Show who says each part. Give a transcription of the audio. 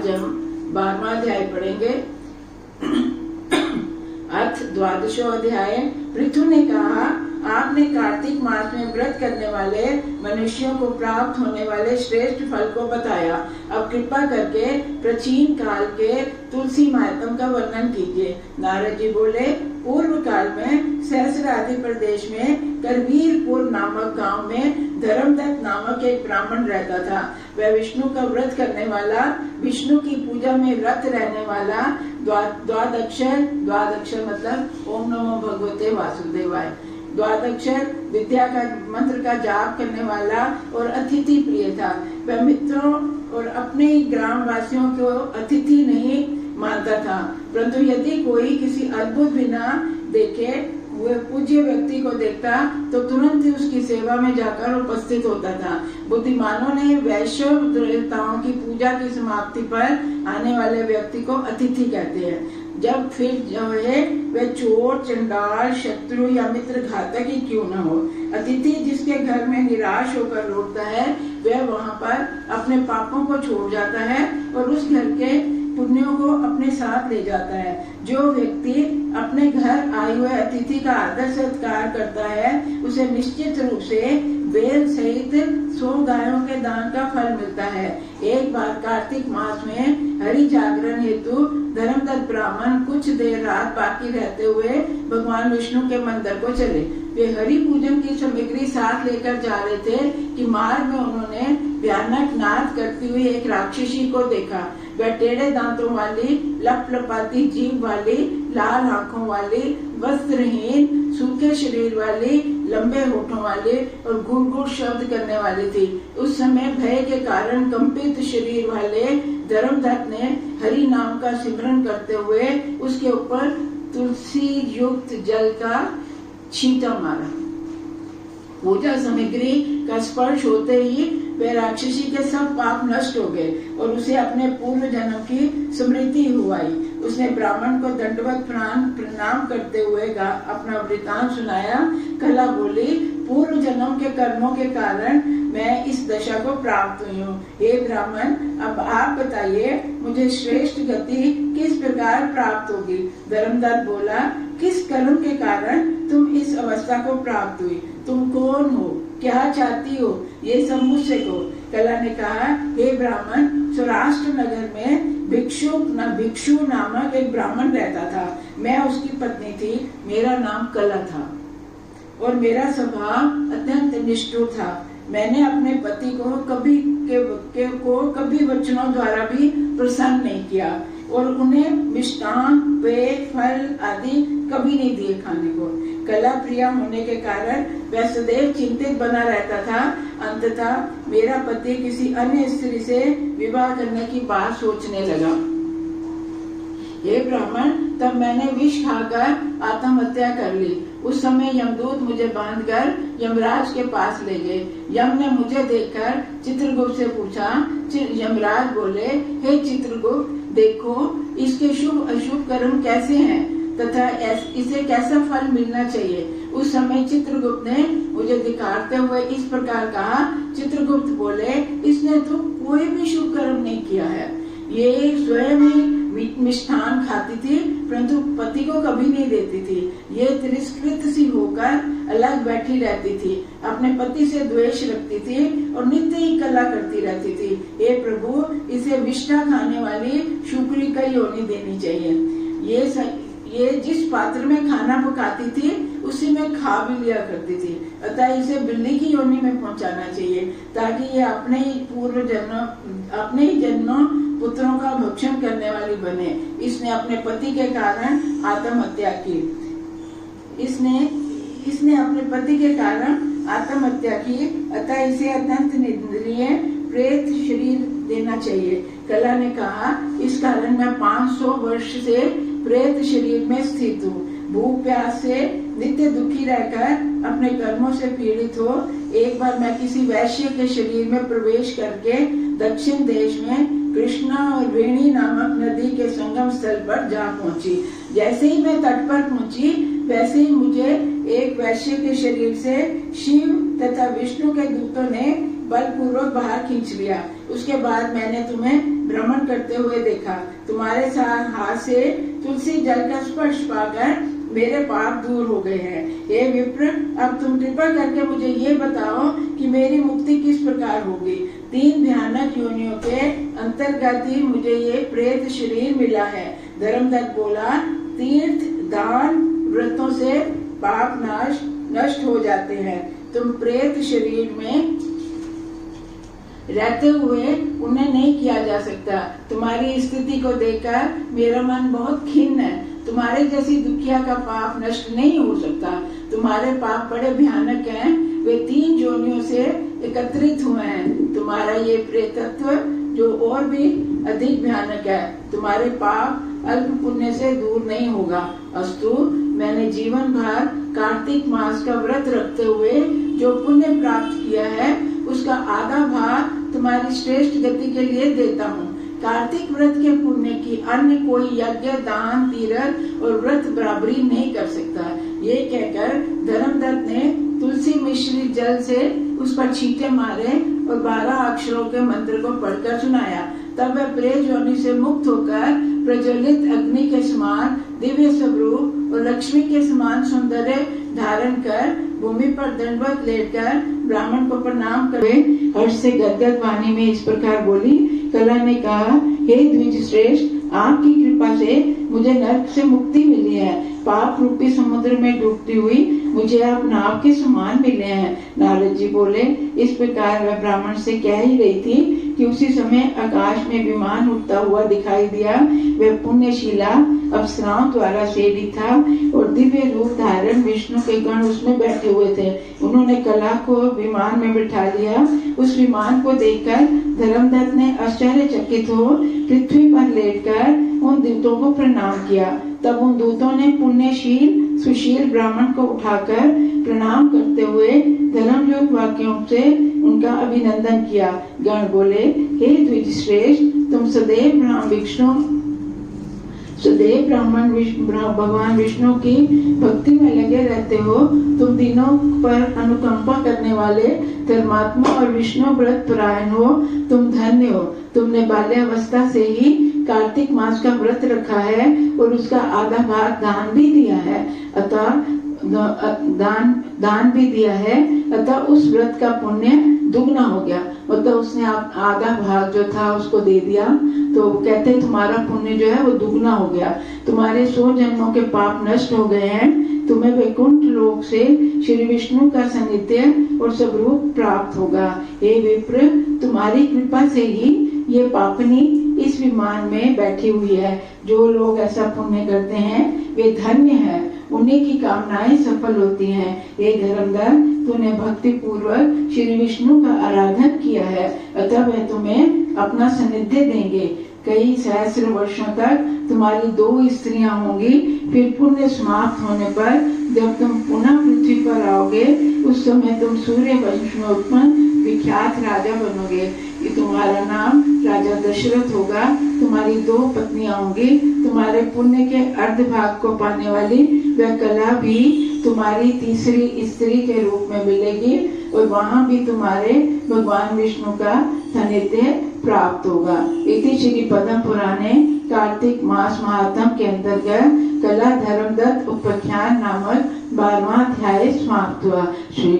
Speaker 1: आज हम 12वां अध्याय पढ़ेंगे। अथ 12वां अध्याय। पृथु ने कहा, आपने कार्तिक मास में व्रत करने वाले मनुष्यों को प्राप्त होने वाले श्रेष्ठ फल को बताया। अब कृपा करके प्राचीन काल के तुलसी महात्म का वर्णन कीजिए। नारद जी बोले, पूर्व काल में सहस्रादि प्रदेश में करवीरपुर नामक गांव में धर्मदत्त नामक एक ब्राह्मण रहता था। वह विष्णु का व्रत करने वाला, विष्णु की पूजा में रत रहने वाला, द्वादक्षर मतलब ओम नमो भगवते वासुदेवाय, द्वादक्षर विद्या का मंत्र का जाप करने वाला और अतिथि प्रिय था। वह मित्रों और अपने ग्राम वासियों को अतिथि नहीं मानता था, परंतु यदि कोई किसी अद्भुत बिना देखे हुए पूज्य व्यक्ति को देखता तो तुरंत ही उसकी सेवा में जाकर उपस्थित होता था। बुद्धिमानों ने वैश्य देवताओं की पूजा की समाप्ति पर आने वाले व्यक्ति को अतिथि कहते हैं। जब फिर जो है वह चोर, चंडाल, शत्रु या मित्र घातक ही क्यों न हो, अतिथि जिसके घर में निराश होकर लौटता है वह वहाँ पर अपने पापों को छोड़ जाता है और उस घर के पुण्यों को अपने साथ ले जाता है। जो व्यक्ति अपने घर आए हुए अतिथि का आदर सत्कार करता है उसे निश्चित रूप से बेल सहित 100 गायों के दान का फल मिलता है। एक बार कार्तिक मास में हरि जागरण हेतु धर्मदत्त ब्राह्मण कुछ देर रात बाकी रहते हुए भगवान विष्णु के मंदिर को चले। वे हरि पूजन की सामग्री साथ लेकर जा रहे थे कि मार्ग में उन्होंने भयानक नाद करती हुई एक राक्षसी को देखा। वह टेढ़े दांतों वाली, लपलपाती जीभ वाली, लाल आंखों वाली, वस्त्रहीन, सूखे शरीर वाली, लंबे होठों वाली और गुड़ गुड़ शब्द करने वाली थी। उस समय भय के कारण कंपित शरीर वाले धर्मदत्त ने हरि नाम का सिमरन करते हुए उसके ऊपर तुलसी युक्त जल का छींटा मारा। पूजा सामग्री का स्पर्श होते ही वे राक्षसी के सब पाप नष्ट हो गए और उसे अपने पूर्व जन्म की स्मृति हुई। उसने ब्राह्मण को दंडवत प्रणाम करते हुए अपना वृतांत सुनाया। कला बोली, पूर्व जन्म के कर्मों के कारण मैं इस दशा को प्राप्त हुई हूँ। हे ब्राह्मण, अब आप बताइए मुझे श्रेष्ठ गति किस प्रकार प्राप्त होगी। धर्मदत्त बोला, किस कर्म के कारण तुम इस अवस्था को प्राप्त हुई? तुम कौन हो, क्या चाहती हो, ये सब मुझसे कहो। कला ने कहा, हे ब्राह्मण, सौराष्ट्र नगर में भिक्षु नामक एक ब्राह्मण रहता था। मैं उसकी पत्नी थी। मेरा नाम कला था और मेरा स्वभाव अत्यंत निष्ठुर था। मैंने अपने पति को कभी वचनों द्वारा भी प्रसन्न नहीं किया और उन्हें मिष्टान, पेय, फल आदि कभी नहीं दिए खाने को। कला प्रिया होने के कारण वह सदैव चिंतित बना रहता था। अंततः मेरा पति किसी अन्य स्त्री से विवाह करने की बात सोचने लगा। हे ब्राह्मण, तब मैंने विष खाकर आत्महत्या कर ली। उस समय यमदूत मुझे बांधकर यमराज के पास ले गए। यम ने मुझे देखकर चित्रगुप्त से पूछा। यमराज बोले, हे चित्रगुप्त, देखो इसके शुभ अशुभ कर्म कैसे हैं तथा इसे कैसा फल मिलना चाहिए। उस समय चित्रगुप्त ने मुझे दिखाते हुए इस प्रकार कहा। चित्रगुप्त बोले, इसने तो कोई भी शुभ कर्म नहीं किया है। ये स्वयं ही मिष्ठान खाती थी परंतु पति को कभी नहीं देती थी। ये तिरस्कृत सी होकर अलग बैठी रहती थी, अपने पति से द्वेष रखती थी और नित्य ही कला करती रहती थी। हे प्रभु, इसे विष्ठा खाने वाली शुक्री का योनि देनी चाहिए। ये जिस पात्र में खाना पकाती थी उसी में खा भी लिया करती थी, अतः इसे बिल्ली की योनि में पहुंचाना चाहिए ताकि ये अपने ही जन्मों पुत्रों का भक्षण करने वाली बने। इसने अपने पति के कारण आत्महत्या की। इसने अपने पति के कारण आत्महत्या की, अतः इसे अत्यंत निंदनीय प्रेत शरीर देना चाहिए। कला ने कहा, इस कारण मैं 500 वर्ष से प्रेत शरीर में स्थित हूँ। भूख प्यास से नित्य दुखी रहकर अपने कर्मों से पीड़ित हो एक बार मैं किसी वैश्य के शरीर में प्रवेश करके दक्षिण देश में कृष्णा और वेणी नामक नदी के संगम स्थल पर जा पहुंची। जैसे ही मैं तट पर पहुंची वैसे ही मुझे एक वैश्य के शरीर से शिव तथा विष्णु के दूतों ने बलपूर्वक बाहर खींच लिया। उसके बाद मैंने तुम्हें भ्रमण करते हुए देखा। तुम्हारे साथ हाथ से तुलसी जल का स्पर्श पाकर मेरे पाप दूर हो गए हैं। हे विप्र, अब तुम कृपा करके मुझे ये बताओ कि मेरी मुक्ति किस प्रकार होगी। 3 भयानक योनियों के अंतर्गत ही मुझे ये प्रेत शरीर मिला है। धर्मदत्त बोला, तीर्थ दान व्रतों से पाप नष्ट हो जाते हैं। तुम प्रेत शरीर में रहते हुए उन्हें नहीं किया जा सकता। तुम्हारी स्थिति को देखकर मेरा मन बहुत खिन्न है। तुम्हारे जैसी दुखिया का पाप नष्ट नहीं हो सकता। तुम्हारे पाप बड़े भयानक हैं, वे 3 योनियों से एकत्रित हुए हैं। तुम्हारा ये प्रेतत्व जो और भी अधिक भयानक है। तुम्हारे पाप अल्प पुण्य से दूर नहीं होगा। अस्तु, मैंने जीवन भर कार्तिक मास का व्रत रखते हुए जो पुण्य प्राप्त किया है, उसका आधा भाग तुम्हारी श्रेष्ठ गति के लिए देता हूँ। कार्तिक व्रत के पुण्य की अन्य कोई यज्ञ, दान, तीर्थ और व्रत बराबरी नहीं कर सकता। ये कहकर धर्मदत्त ने तुलसी मिश्रित जल से उस पर छींटे मारे और 12 अक्षरों के मंत्र को पढ़कर सुनाया। तब वह प्रेत योनि से मुक्त होकर प्रज्वलित अग्नि के समान दिव्य स्वरूप और लक्ष्मी के समान सौंदर्य धारण कर भूमि पर दंडवत लेटकर ब्राह्मण को प्रणाम करे हर्ष से गदगद वाणी में इस प्रकार बोली। कला ने कहा, हे द्विज श्रेष्ठ, आपकी कृपा से मुझे नरक से मुक्ति मिली है। पाप रूपी समुद्र में डूबती हुई मुझे आप नाव के समान मिले हैं। नारद जी बोले, इस प्रकार वह ब्राह्मण से कह ही रही थी कि उसी समय आकाश में विमान उड़ता हुआ दिखाई दिया। वह पुण्यशीला अप्सराओं द्वारा सेवित था और दिव्य रूप धारण विष्णु के गण उसमें बैठे हुए थे। उन्होंने कला को विमान में बिठा लिया। उस विमान को देखकर धर्मदत्त ने आश्चर्यचकित हो पृथ्वी पर लेटकर उन दूतों को प्रणाम किया। तब उन दूतों ने पुण्यशील सुशील ब्राह्मण को उठाकर प्रणाम करते हुए धर्मयुक्त वाक्यों से उनका अभिनंदन किया। गण बोले, हे द्विज श्रेष्ठ, तुम सदैव भगवान विष्णु की भक्ति में लगे रहते हो। तुम दिनों पर अनुकंपा करने वाले धर्मात्मा और विष्णु व्रत परायण हो। तुम धन्य हो। तुमने बाल्यावस्था से ही कार्तिक मास का व्रत रखा है और उसका आधा भाग दान भी दिया है। अतः दान भी दिया है, अतः उस व्रत का पुण्य दुगना हो गया। मतलब उसने आधा भाग जो था उसको दे दिया, तो कहते तुम्हारा पुण्य जो है वो दुगना हो गया। तुम्हारे 100 जन्मों के पाप नष्ट हो गए हैं। तुम्हें वैकुंठ लोक से श्री विष्णु का सानिध्य और स्वरूप प्राप्त होगा। हे विप्र, तुम्हारी कृपा से ही ये पापनी इस विमान में बैठी हुई है। जो लोग ऐसा पुण्य करते हैं वे धन्य हैं, उन्हीं की कामनाएं सफल होती हैं। हे धर्मदत्त, तूने भक्ति पूर्वक श्री विष्णु का आराधन किया है, अतः वह तुम्हें अपना सानिध्य देंगे। कई सहस्र वर्षों तक तुम्हारी 2 स्त्रियां होंगी। फिर पुण्य समाप्त होने पर जब तुम पुनः पृथ्वी पर आओगे, उस समय तुम सूर्य वंश में उत्पन्न विख्यात राजा बनोगे। ये तुम्हारा नाम राजा दशरथ होगा। तुम्हारी 2 पत्नियां होंगी। तुम्हारे पुण्य के अर्ध भाग को पाने वाली वह कला भी तुम्हारी तीसरी स्त्री के रूप में मिलेगी और वहां भी तुम्हारे भगवान विष्णु का सानिध्य प्राप्त होगा। इति श्री पद्म पुराणे कार्तिक मास महात्म के अंतर्गत कला धर्मदत्त उपाख्यान नामक 12वां अध्याय समाप्त हुआ। श्री